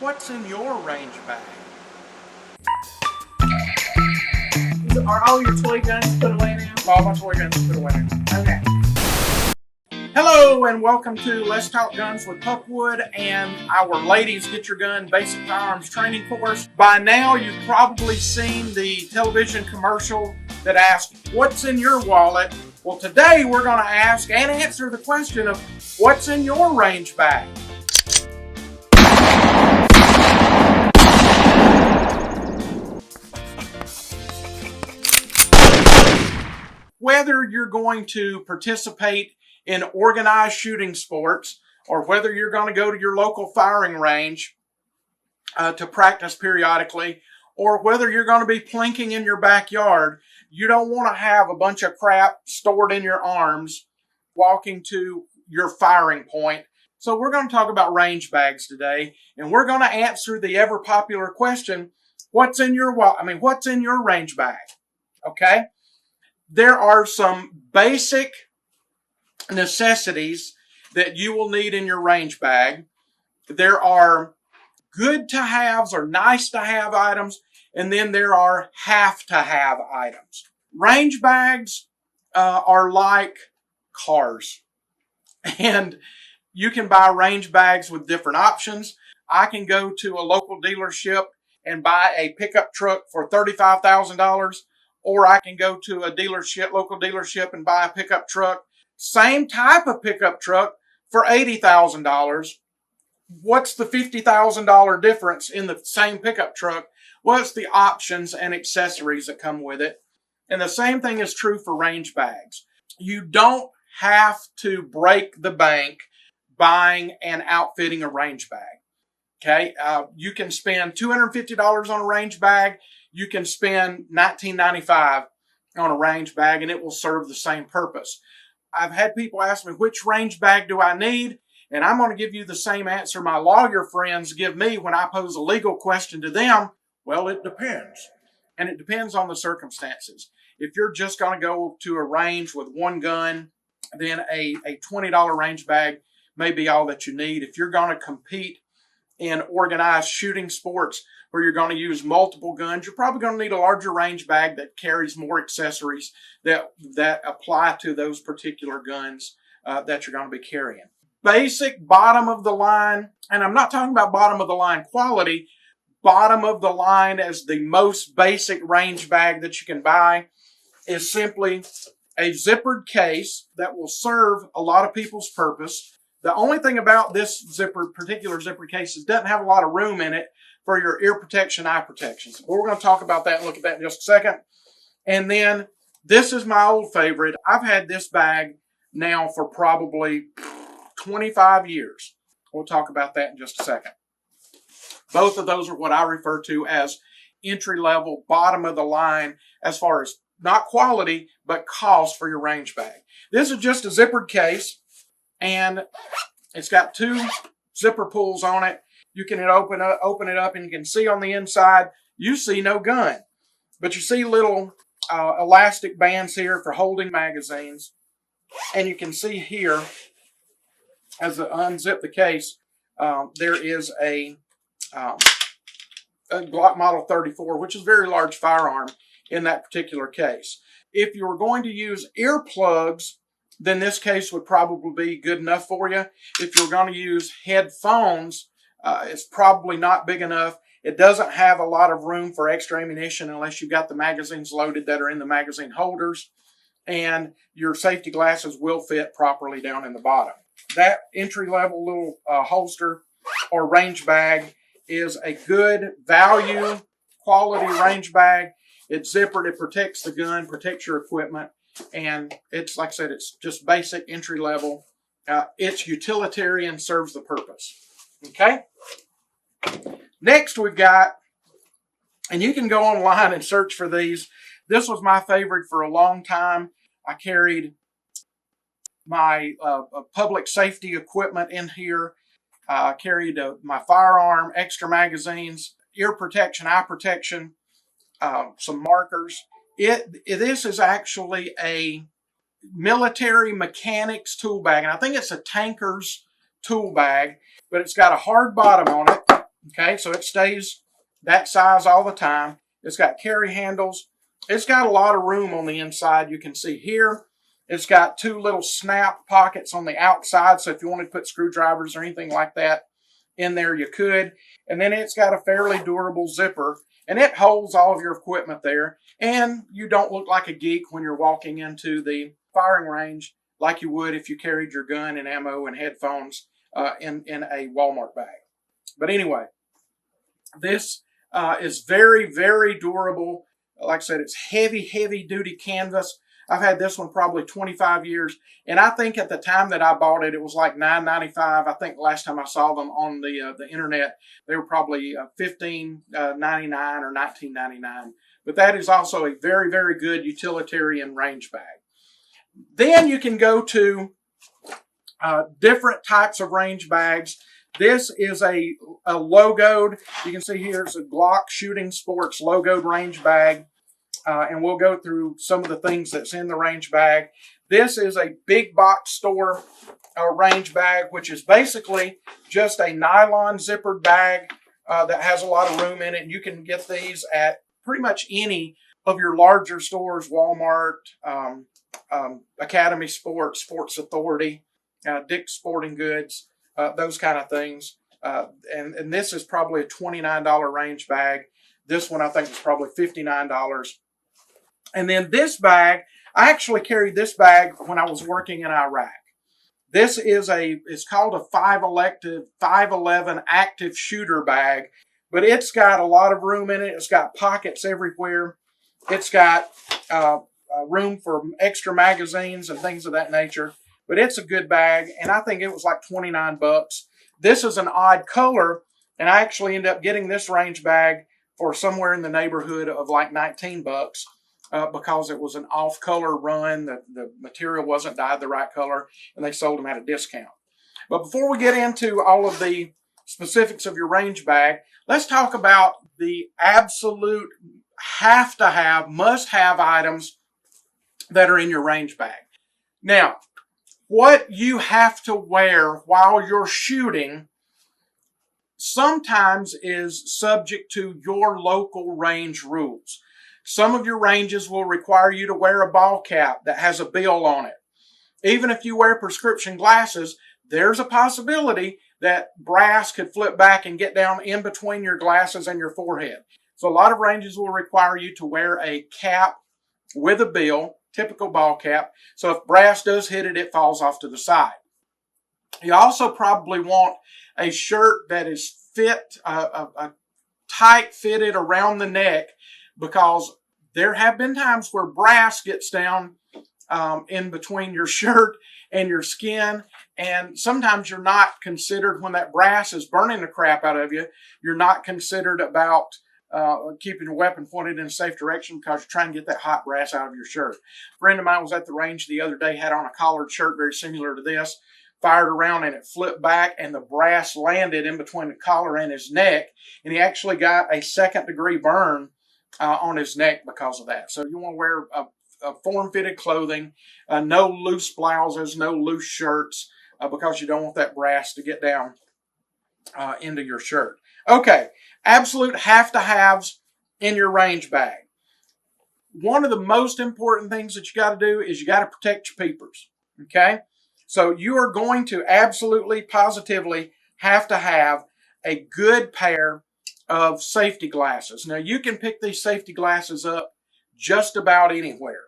What's in your range bag? Are all your toy guns put away now? All my toy guns are put away now. Okay. Hello and welcome to Let's Talk Guns with Pupwud and our Ladies Get Your Gun Basic Firearms Training Course. By now you've probably seen the television commercial that asks, what's in your wallet? Well, today we're going to ask and answer the question of what's in your range bag? Whether you're going to participate in organized shooting sports or whether you're going to go to your local firing range to practice periodically, or whether you're going to be plinking in your backyard, you don't want to have a bunch of crap stored in your arms walking to your firing point. So we're going to talk about range bags today, and we're going to answer the ever popular question, what's in your range bag? Okay? There are some basic necessities that you will need in your range bag. There are good to haves or nice to have items, and then there are have to have items. Range bags are like cars, and you can buy range bags with different options. I can go to a local dealership and buy a pickup truck for $35,000, or I can go to a local dealership and buy a pickup truck, same type of pickup truck, for $80,000. What's the $50,000 difference in the same pickup truck? Well, it's the options and accessories that come with it. And the same thing is true for range bags. You don't have to break the bank buying and outfitting a range bag. Okay, you can spend $250 on a range bag. You can spend $19.95 on a range bag, and it will serve the same purpose. I've had people ask me, which range bag do I need? And I'm going to give you the same answer my lawyer friends give me when I pose a legal question to them. Well, it depends. And it depends on the circumstances. If you're just going to go to a range with one gun, then a $20 range bag may be all that you need. If you're going to compete in organized shooting sports where you're going to use multiple guns, you're probably going to need a larger range bag that carries more accessories that apply to those particular guns that you're going to be carrying. Basic bottom of the line, and I'm not talking about bottom of the line quality, bottom of the line as the most basic range bag that you can buy is simply a zippered case that will serve a lot of people's purpose. The only thing about this particular zippered case is it doesn't have a lot of room in it for your ear protection, eye protection. So we're going to talk about that and look at that in just a second. And then this is my old favorite. I've had this bag now for probably 25 years. We'll talk about that in just a second. Both of those are what I refer to as entry-level, bottom of the line as far as not quality, but cost for your range bag. This is just a zippered case, and it's got two zipper pulls on it. You can open it up, and you can see on the inside, you see no gun. But you see little elastic bands here for holding magazines. And you can see here, as I unzip the case, there is a Glock Model 34, which is a very large firearm in that particular case. If you were going to use earplugs, then this case would probably be good enough for you. If you're going to use headphones, it's probably not big enough. It doesn't have a lot of room for extra ammunition unless you've got the magazines loaded that are in the magazine holders. And your safety glasses will fit properly down in the bottom. That entry-level little holster or range bag is a good value, quality range bag. It's zippered. It protects the gun, protects your equipment. And it's, like I said, it's just basic entry level. It's utilitarian, serves the purpose. Okay? Next we've got, and you can go online and search for these. This was my favorite for a long time. I carried my public safety equipment in here. I carried my firearm, extra magazines, ear protection, eye protection, some markers. This is actually a military mechanics tool bag, and I think it's a tanker's tool bag, but it's got a hard bottom on it. Okay, so it stays that size all the time. It's got carry handles. It's got a lot of room on the inside. You can see here, it's got two little snap pockets on the outside. So if you wanted to put screwdrivers or anything like that in there, you could. And then it's got a fairly durable zipper, and it holds all of your equipment there. And you don't look like a geek when you're walking into the firing range like you would if you carried your gun and ammo and headphones in a Walmart bag. But anyway, this is very, very durable. Like I said, it's heavy, heavy duty canvas. I've had this one probably 25 years. And I think at the time that I bought it, it was like $9.95. I think last time I saw them on the internet, they were probably $15.99 or $19.99. But that is also a very, very good utilitarian range bag. Then you can go to different types of range bags. This is a logoed, you can see here it's a Glock Shooting Sports logoed range bag. And we'll go through some of the things that's in the range bag. This is a big box store range bag, which is basically just a nylon zippered bag that has a lot of room in it. And you can get these at pretty much any of your larger stores, Walmart, Academy Sports, Sports Authority, Dick's Sporting Goods, those kind of things. And this is probably a $29 range bag. This one I think is probably $59. And then this bag, I actually carried this bag when I was working in Iraq. This is it's called a 511 active shooter bag, but it's got a lot of room in it. It's got pockets everywhere. It's got room for extra magazines and things of that nature. But it's a good bag, and I think it was like 29 bucks. This is an odd color, and I actually ended up getting this range bag for somewhere in the neighborhood of like 19 bucks because it was an off-color run. The material wasn't dyed the right color, and they sold them at a discount. But before we get into all of the specifics of your range bag, let's talk about the absolute have-to-have, must-have items that are in your range bag. Now, what you have to wear while you're shooting sometimes is subject to your local range rules. Some of your ranges will require you to wear a ball cap that has a bill on it. Even if you wear prescription glasses, there's a possibility that brass could flip back and get down in between your glasses and your forehead. So a lot of ranges will require you to wear a cap with a bill, typical ball cap. So if brass does hit it, it falls off to the side. You also probably want a shirt that is fit, a tight fitted around the neck, because there have been times where brass gets down in between your shirt and your skin. And sometimes you're not considered, when that brass is burning the crap out of you, you're not considered about keeping your weapon pointed in a safe direction because you're trying to get that hot brass out of your shirt. A friend of mine was at the range the other day, had on a collared shirt very similar to this, fired around and it flipped back and the brass landed in between the collar and his neck, and he actually got a second-degree burn on his neck because of that. So you want to wear a form-fitted clothing, no loose blouses, no loose shirts, because you don't want that brass to get down into your shirt. Okay, absolute have-to-haves in your range bag. One of the most important things that you got to do is you got to protect your peepers. Okay, so you are going to absolutely, positively have to have a good pair of safety glasses. Now, you can pick these safety glasses up just about anywhere.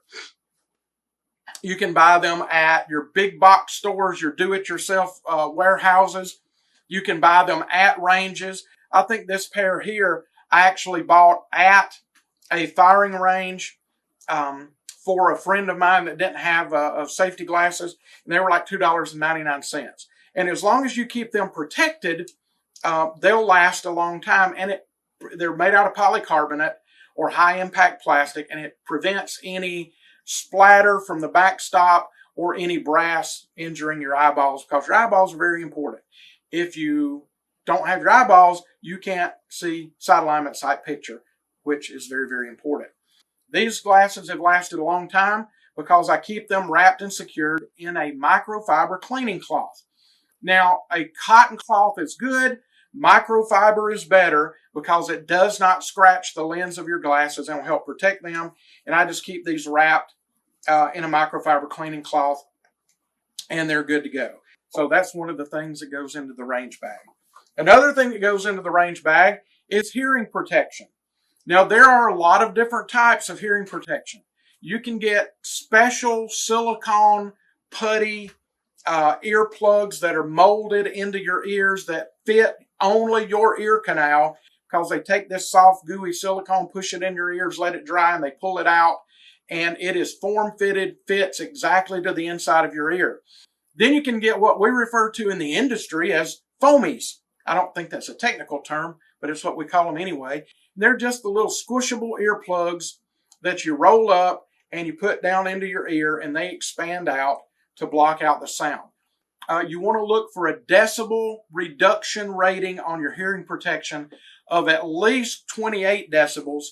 You can buy them at your big box stores, your do-it-yourself warehouses. You can buy them at ranges. I think this pair here I actually bought at a firing range for a friend of mine that didn't have safety glasses, and they were like $2.99. And as long as you keep them protected, they'll last a long time. And they're made out of polycarbonate or high-impact plastic, and it prevents any splatter from the backstop or any brass injuring your eyeballs, because your eyeballs are very important. If you don't have your eyeballs, you can't see sight alignment, sight picture, which is very, very important. These glasses have lasted a long time because I keep them wrapped and secured in a microfiber cleaning cloth. Now, a cotton cloth is good, Microfiber is better because it does not scratch the lens of your glasses and will help protect them. And I just keep these wrapped in a microfiber cleaning cloth, and they're good to go. So that's one of the things that goes into the range bag. Another thing that goes into the range bag is hearing protection. Now, there are a lot of different types of hearing protection. You can get special silicone putty earplugs that are molded into your ears that fit only your ear canal, because they take this soft, gooey silicone, push it in your ears, let it dry, and they pull it out, and it is form-fitted, fits exactly to the inside of your ear. Then you can get what we refer to in the industry as foamies. I don't think that's a technical term, but it's what we call them anyway. They're just the little squishable earplugs that you roll up and you put down into your ear, and they expand out to block out the sound. You want to look for a decibel reduction rating on your hearing protection of at least 28 decibels.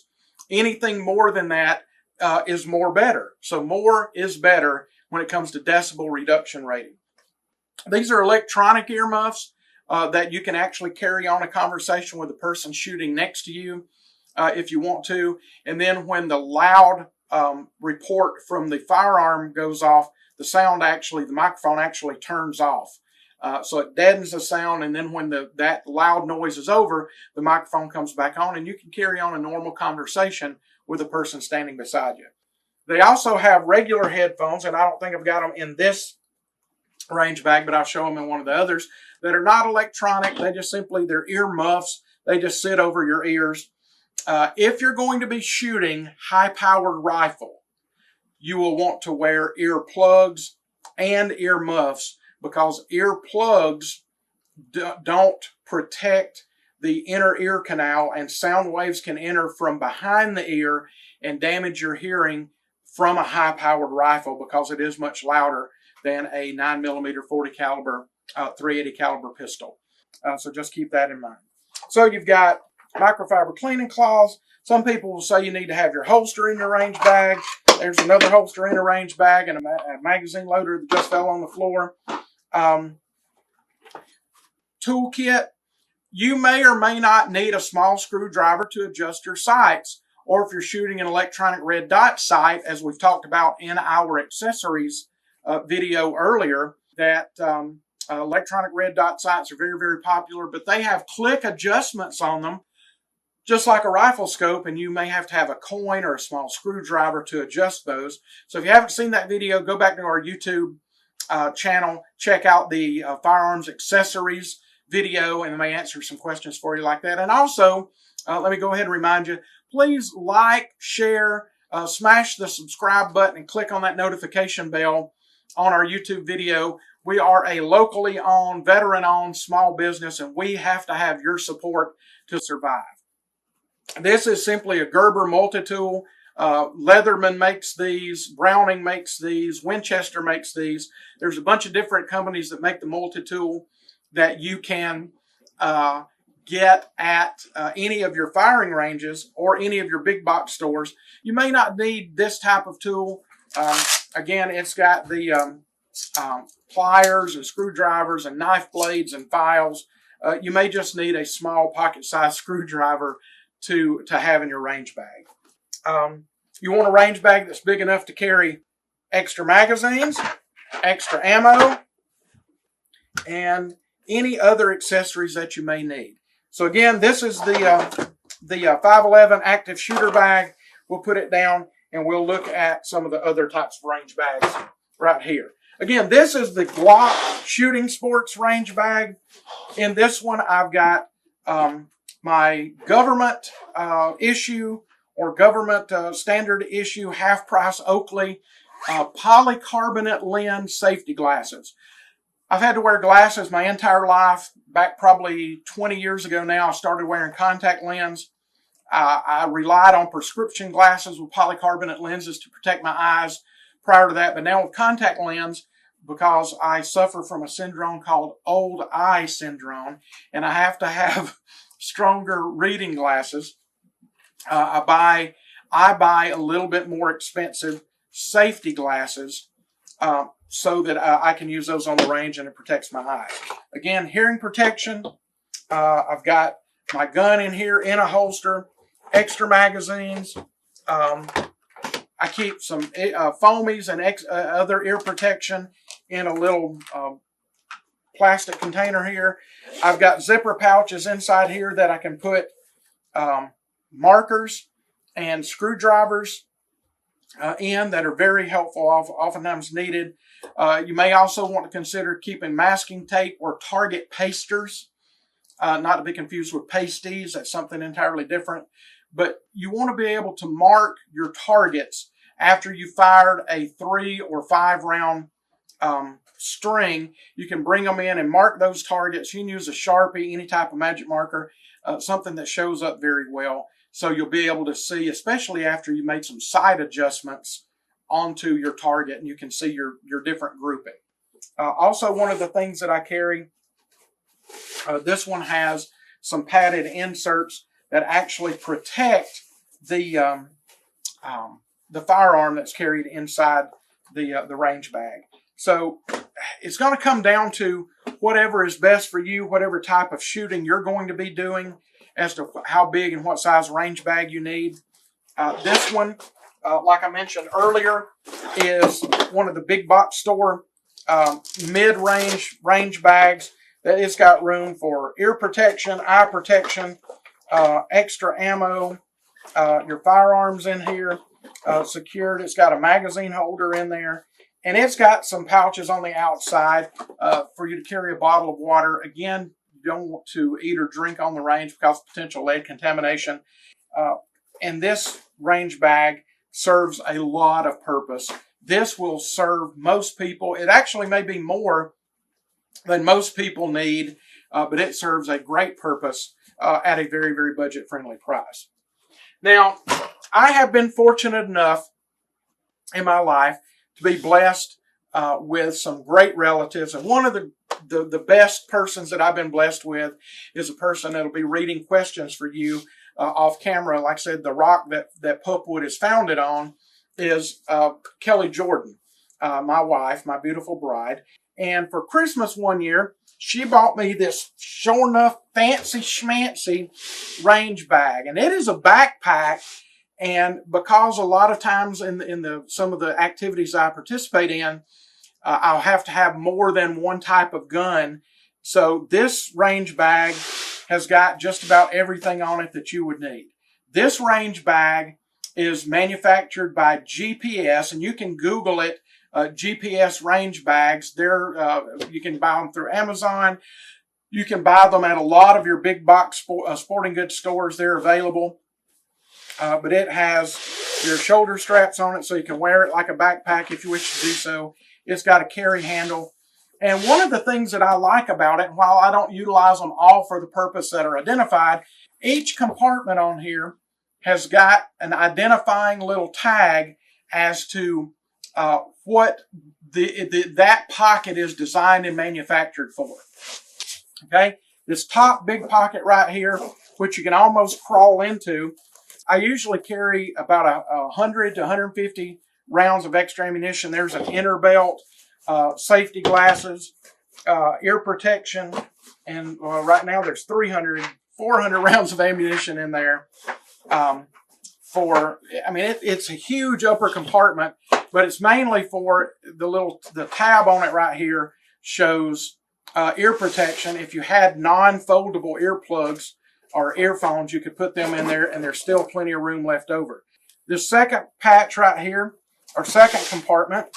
Anything more than that is more better. So more is better when it comes to decibel reduction rating. These are electronic earmuffs that you can actually carry on a conversation with the person shooting next to you if you want to. And then when the loud report from the firearm goes off, the microphone actually turns off. So it deadens the sound, and then when that loud noise is over, the microphone comes back on, and you can carry on a normal conversation with the person standing beside you. They also have regular headphones, and I don't think I've got them in this range bag, but I'll show them in one of the others, that are not electronic. They're ear muffs. They just sit over your ears. If you're going to be shooting high-powered rifle, you will want to wear earplugs and ear muffs, because earplugs don't protect the inner ear canal, and sound waves can enter from behind the ear and damage your hearing from a high-powered rifle, because it is much louder than a 9mm 40 caliber 380 caliber pistol. So just keep that in mind. So you've got microfiber cleaning cloths. Some people will say you need to have your holster in your range bag. There's another holster in a range bag, and a magazine loader that just fell on the floor. Toolkit. You may or may not need a small screwdriver to adjust your sights, or if you're shooting an electronic red dot sight, as we've talked about in our accessories video earlier, that electronic red dot sights are very, very popular, but they have click adjustments on them, just like a rifle scope, and you may have to have a coin or a small screwdriver to adjust those. So if you haven't seen that video, go back to our YouTube channel, check out the firearms accessories video, and it may answer some questions for you like that. And also, let me go ahead and remind you, please like, share, smash the subscribe button, and click on that notification bell on our YouTube video. We are a locally owned, veteran-owned small business, and we have to have your support to survive. This is simply a Gerber Multi-Tool. Leatherman makes these, Browning makes these, Winchester makes these. There's a bunch of different companies that make the multi-tool that you can get at any of your firing ranges or any of your big box stores. You may not need this type of tool. Again, it's got the pliers and screwdrivers and knife blades and files. You may just need a small pocket-sized screwdriver to have in your range bag. You want a range bag that's big enough to carry extra magazines, extra ammo, and any other accessories that you may need. So again, this is the 511 active shooter bag. We'll put it down and we'll look at some of the other types of range bags right here. Again, this is the Glock Shooting Sports range bag. In this one, I've got my government issue or government standard issue half-price Oakley polycarbonate lens safety glasses. I've had to wear glasses my entire life. Back probably 20 years ago now, I started wearing contact lens. I relied on prescription glasses with polycarbonate lenses to protect my eyes prior to that. But now with contact lens, because I suffer from a syndrome called old eye syndrome, and I have to have stronger reading glasses, I buy a little bit more expensive safety glasses so that I can use those on the range and it protects my eyes. Again, hearing protection, I've got my gun in here in a holster, extra magazines. I keep some foamies and other ear protection in a little plastic container here. I've got zipper pouches inside here that I can put markers and screwdrivers in that are very helpful, oftentimes needed. You may also want to consider keeping masking tape or target pasters, not to be confused with pasties. That's something entirely different. But you want to be able to mark your targets after you fired a 3 or 5 round string. You can bring them in and mark those targets. You can use a Sharpie, any type of magic marker, something that shows up very well. So you'll be able to see, especially after you made some sight adjustments onto your target, and you can see your different grouping. Also, one of the things that I carry, this one has some padded inserts that actually protect the firearm that's carried inside the range bag. So it's going to come down to whatever is best for you, whatever type of shooting you're going to be doing, as to how big and what size range bag you need. This one, like I mentioned earlier, is one of the big box store mid-range range bags. That it's got room for ear protection, eye protection, extra ammo, your firearms in here secured. It's got a magazine holder in there, and it's got some pouches on the outside for you to carry a bottle of water. Again, you don't want to eat or drink on the range because of potential lead contamination. And this range bag serves a lot of purpose. This will serve most people. It actually may be more than most people need, but it serves a great purpose at a very, very budget-friendly price. Now, I have been fortunate enough in my life to be blessed with some great relatives, and one of the best persons that I've been blessed with is a person that'll be reading questions for you off camera. Like I said, the rock that Pupwud is founded on is Kelly Jordan, my wife, my beautiful bride. And for Christmas one year, she bought me this sure enough fancy schmancy range bag. And it is a backpack. And because a lot of times in some of the activities I participate in, I'll have to have more than one type of gun. So this range bag has got just about everything on it that you would need. This range bag is manufactured by GPS, and you can Google it. GPS range bags. You can buy them through Amazon. You can buy them at a lot of your big box sporting goods stores. They're available. But it has your shoulder straps on it, so you can wear it like a backpack if you wish to do so. It's got a carry handle. And one of the things that I like about it, while I don't utilize them all for the purpose that are identified, each compartment on here has got an identifying little tag as to what that pocket is designed and manufactured for. Okay, this top big pocket right here, which you can almost crawl into, I usually carry about 100 to 150 rounds of extra ammunition. There's an inner belt, safety glasses, ear protection, and right now there's 400 rounds of ammunition in there. It's a huge upper compartment, but it's mainly for the tab on it right here shows ear protection. If you had non-foldable earplugs or earphones, you could put them in there, and there's still plenty of room left over. This second patch right here, or second compartment,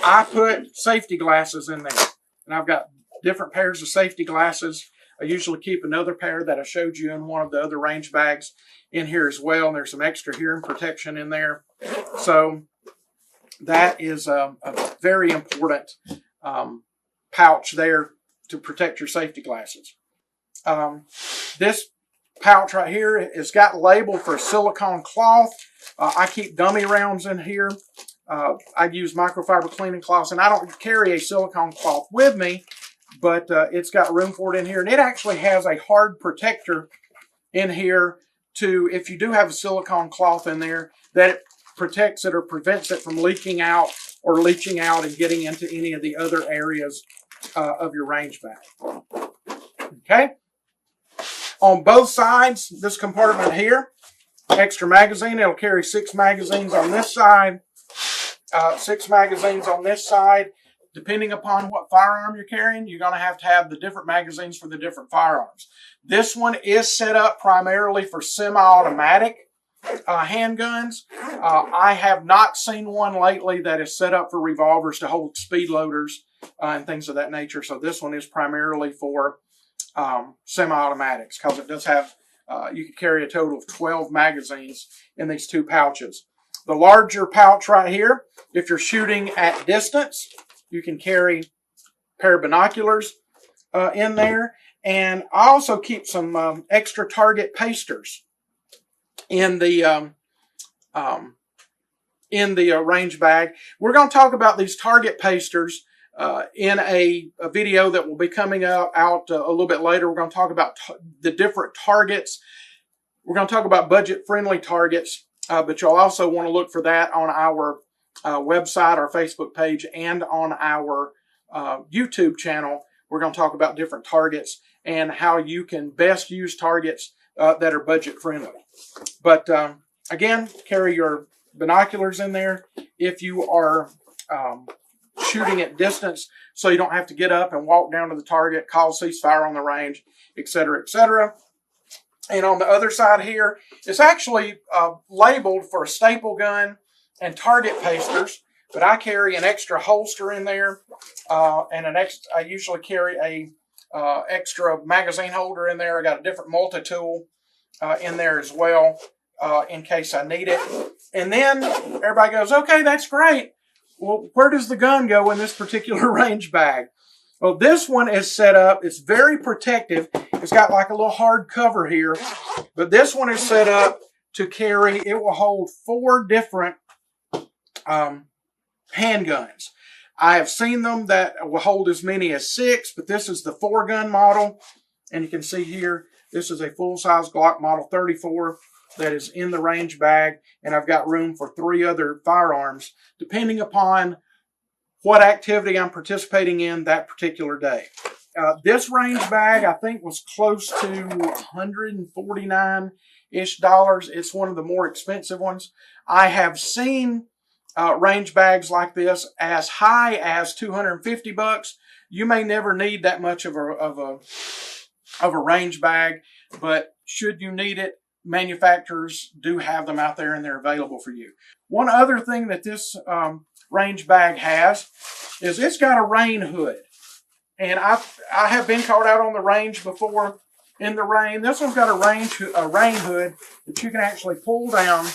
I put safety glasses in there, and I've got different pairs of safety glasses. I usually keep another pair that I showed you in one of the other range bags in here as well, and there's some extra hearing protection in there. So that is a very important pouch there to protect your safety glasses. This pouch right here is got labeled for silicone cloth. I keep dummy rounds in here. I use microfiber cleaning cloths, and I don't carry a silicone cloth with me, but it's got room for it in here. And it actually has a hard protector in here if you do have a silicone cloth in there, that it protects it or prevents it from leaking out or leaching out and getting into any of the other areas of your range bag. Okay? On both sides, this compartment here, extra magazine. It'll carry 6 magazines on this side, 6 magazines on this side. Depending upon what firearm you're carrying, you're going to have the different magazines for the different firearms. This one is set up primarily for semi-automatic handguns. I have not seen one lately that is set up for revolvers to hold speed loaders and things of that nature. So this one is primarily for semi-automatics, because it does have, you can carry a total of 12 magazines in these 2 pouches. The larger pouch right here, if you're shooting at distance, you can carry a pair of binoculars in there. And I also keep some extra target pasters in the range bag. We're going to talk about these target pasters in a video that will be coming out a little bit later. We're going to talk about the different targets. We're going to talk about budget-friendly targets, but you'll also want to look for that on our website, our Facebook page, and on our YouTube channel. We're going to talk about different targets and how you can best use targets that are budget-friendly. But again, carry your binoculars in there if you are shooting at distance, so you don't have to get up and walk down to the target, call ceasefire on the range, etc., etc. And on the other side here, it's actually labeled for a staple gun and target pasters, but I carry an extra holster in there, and I usually carry a extra magazine holder in there. I got a different multi-tool in there as well, in case I need it. And then everybody goes, okay, that's great. Well, where does the gun go in this particular range bag? Well, this one is set up. It's very protective. It's got like a little hard cover here, but this one is set up to carry. It will hold 4 different handguns. I have seen them that will hold as many as 6, but this is the 4-gun model. And you can see here, this is a full-size Glock Model 34 that is in the range bag. And I've got room for 3 other firearms, depending upon what activity I'm participating in that particular day. This range bag, I think, was close to $149-ish. It's one of the more expensive ones. I have seen range bags like this as high as $250. You may never need that much of a range bag, but should you need it, manufacturers do have them out there and they're available for you. One other thing that this range bag has is it's got a rain hood. And I have been caught out on the range before in the rain. This one's got a rain hood that you can actually pull down,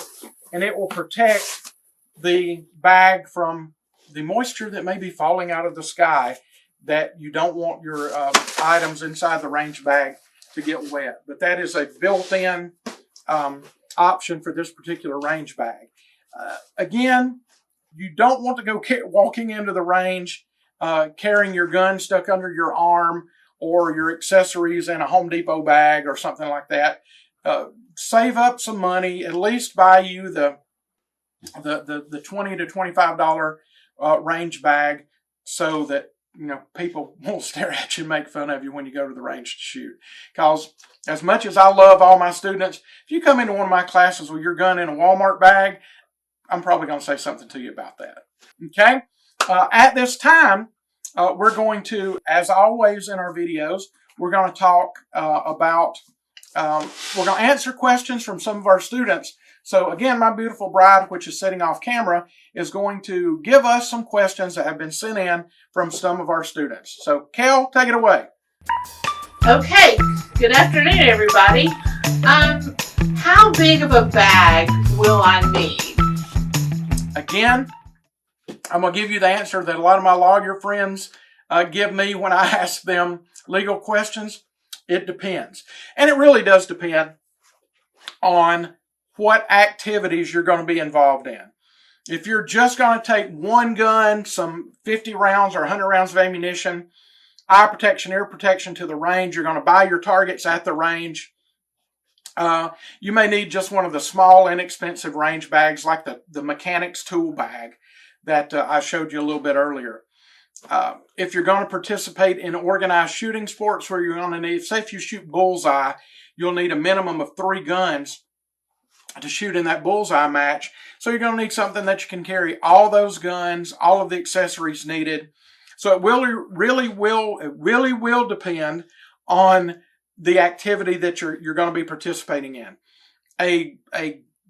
and it will protect the bag from the moisture that may be falling out of the sky, that you don't want your items inside the range bag to get wet. But that is a built-in option for this particular range bag. Again, you don't want to go walking into the range carrying your gun stuck under your arm or your accessories in a Home Depot bag or something like that. Save up some money, at least buy you the $20 to $25 range bag, so that people won't stare at you and make fun of you when you go to the range to shoot. Because as much as I love all my students, if you come into one of my classes with your gun in a Walmart bag, I'm probably going to say something to you about that. Okay? At this time, we're going to, as always in our videos, we're going to talk we're going to answer questions from some of our students. So again, my beautiful bride, which is sitting off camera, is going to give us some questions that have been sent in from some of our students. So Kel, take it away. Okay, good afternoon, everybody. How big of a bag will I need? Again, I'm going to give you the answer that a lot of my lawyer friends give me when I ask them legal questions. It depends. And it really does depend on what activities you're going to be involved in. If you're just going to take one gun, some 50 rounds or 100 rounds of ammunition, eye protection, ear protection to the range, you're going to buy your targets at the range. You may need just one of the small, inexpensive range bags like the mechanics tool bag that I showed you a little bit earlier. If you're going to participate in organized shooting sports where you're going to need, say if you shoot bullseye, you'll need a minimum of 3 guns to shoot in that bullseye match. So you're going to need something that you can carry all those guns, all of the accessories needed. So it really will depend on the activity that you're going to be participating in. A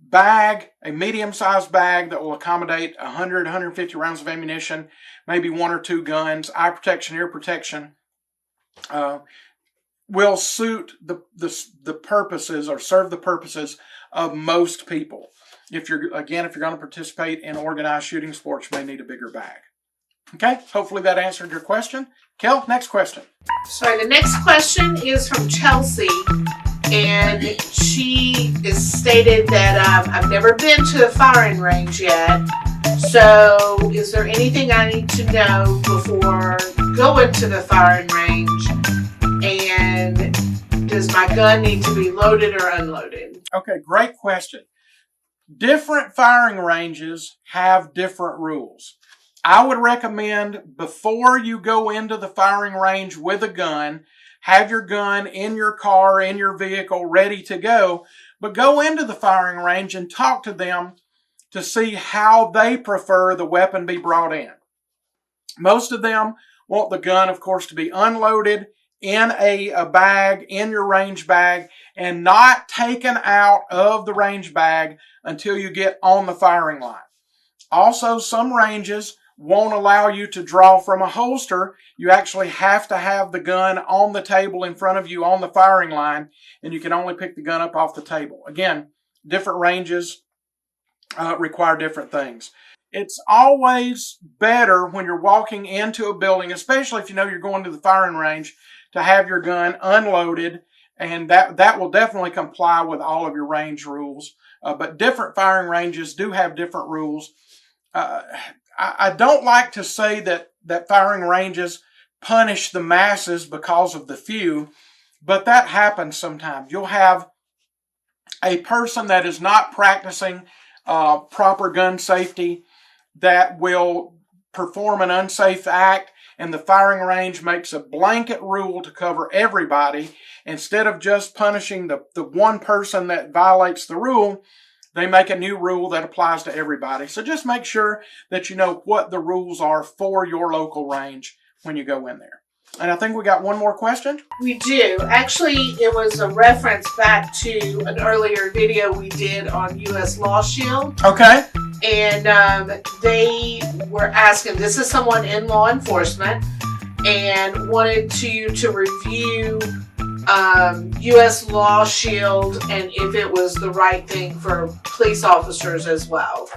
bag, a medium-sized bag that will accommodate 100, 150 rounds of ammunition, maybe 1 or 2 guns, eye protection, ear protection, will suit the purposes or serve the purposes of most people. If you're going to participate in organized shooting sports, you may need a bigger bag. Okay, hopefully that answered your question. Kel, next question. Sorry, the next question is from Chelsea, and she is stated that I've never been to a firing range yet. So, is there anything I need to know before going to the firing range? And does my gun need to be loaded or unloaded? Okay, great question. Different firing ranges have different rules. I would recommend before you go into the firing range with a gun, have your gun in your car, in your vehicle, ready to go, but go into the firing range and talk to them to see how they prefer the weapon be brought in. Most of them want the gun, of course, to be unloaded in a bag, in your range bag, and not taken out of the range bag until you get on the firing line. Also, some ranges won't allow you to draw from a holster. You actually have to have the gun on the table in front of you on the firing line, and you can only pick the gun up off the table. Again, different ranges require different things. It's always better when you're walking into a building, especially if you know you're going to the firing range, to have your gun unloaded, and that will definitely comply with all of your range rules. But different firing ranges do have different rules. I don't like to say that firing ranges punish the masses because of the few, but that happens sometimes. You'll have a person that is not practicing proper gun safety that will perform an unsafe act, and the firing range makes a blanket rule to cover everybody. Instead of just punishing the one person that violates the rule, they make a new rule that applies to everybody. So just make sure that you know what the rules are for your local range when you go in there. And I think we got one more question. We do. Actually, it was a reference back to an earlier video we did on U.S. Law Shield. Okay. And they were asking, this is someone in law enforcement, and wanted you to review U.S. Law Shield and if it was the right thing for police officers as well.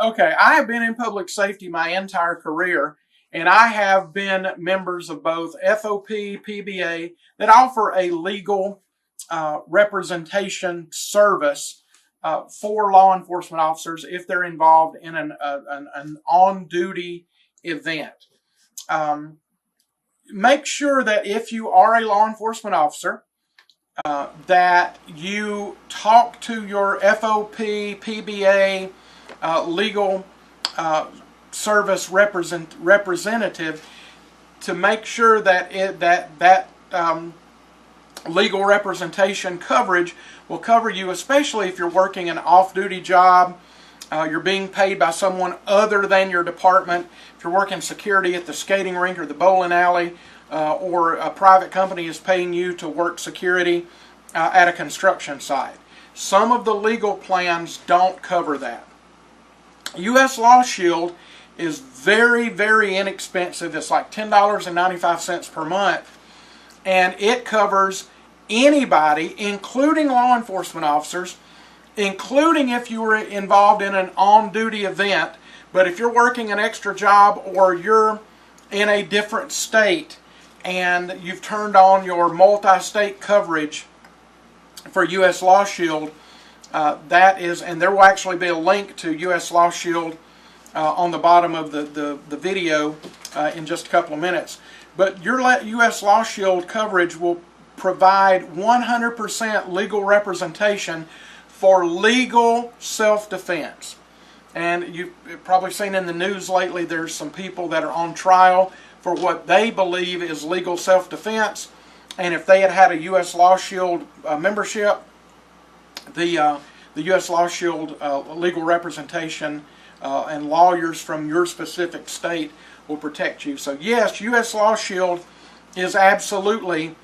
Okay, I have been in public safety my entire career, and I have been members of both FOP, PBA, that offer a legal representation service for law enforcement officers if they're involved in an on-duty event. Make sure that if you are a law enforcement officer, that you talk to your FOP, PBA, legal service representative to make sure that legal representation coverage will cover you, especially if you're working an off-duty job, you're being paid by someone other than your department, if you're working security at the skating rink or the bowling alley, or a private company is paying you to work security at a construction site. Some of the legal plans don't cover that. U.S. Law Shield is very, very inexpensive. It's like $10.95 per month, and it covers anybody, including law enforcement officers, including if you were involved in an on-duty event. But if you're working an extra job or you're in a different state and you've turned on your multi-state coverage for U.S. Law Shield, and there will actually be a link to U.S. Law Shield on the bottom of the video in just a couple of minutes. But your U.S. Law Shield coverage will provide 100% legal representation for legal self-defense. And you've probably seen in the news lately there's some people that are on trial for what they believe is legal self-defense. and if they had had a U.S. Law Shield membership, the U.S. Law Shield legal representation and lawyers from your specific state will protect you. So yes, U.S. Law Shield is absolutely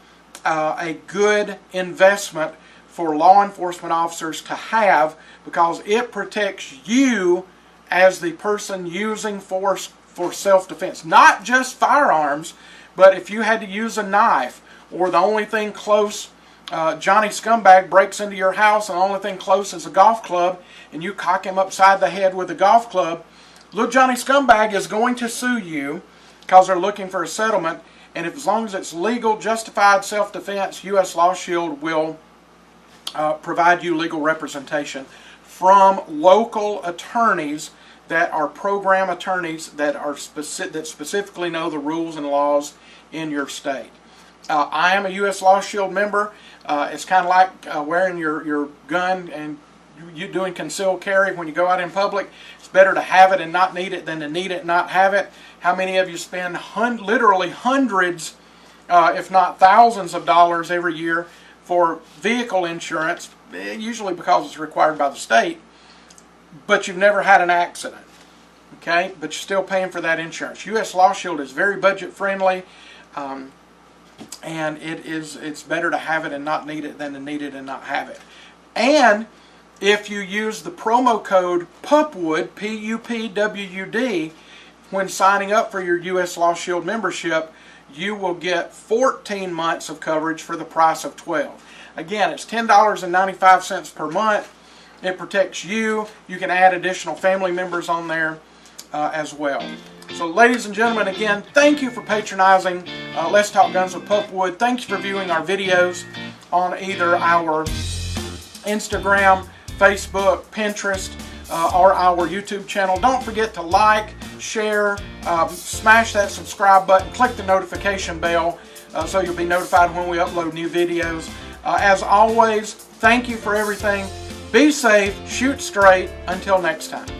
a good investment for law enforcement officers to have, because it protects you as the person using force for self-defense. Not just firearms, but if you had to use a knife, or the only thing close, Johnny Scumbag breaks into your house and the only thing close is a golf club, and you cock him upside the head with a golf club, little Johnny Scumbag is going to sue you because they're looking for a settlement. And if, as long as it's legal, justified self-defense, U.S. Law Shield will provide you legal representation from local attorneys that are program attorneys that are that specifically know the rules and laws in your state. I am a U.S. Law Shield member. It's kind of like wearing your gun and you doing concealed carry when you go out in public. It's better to have it and not need it than to need it and not have it. How many of you spend literally hundreds, if not thousands of dollars every year for vehicle insurance, usually because it's required by the state, but you've never had an accident, okay? But you're still paying for that insurance. U.S. Law Shield is very budget friendly, and it's better to have it and not need it than to need it and not have it. And if you use the promo code Pupwud, P-U-P-W-U-D, when signing up for your U.S. Law Shield membership, you will get 14 months of coverage for the price of 12. Again, it's $10.95 per month. It protects you. You can add additional family members on there as well. So ladies and gentlemen, again, thank you for patronizing Let's Talk Guns with Pupwud. Thanks for viewing our videos on either our Instagram, Facebook, Pinterest, or our YouTube channel. Don't forget to like, share, smash that subscribe button, click the notification bell so you'll be notified when we upload new videos. As always, thank you for everything. Be safe, shoot straight. Until next time.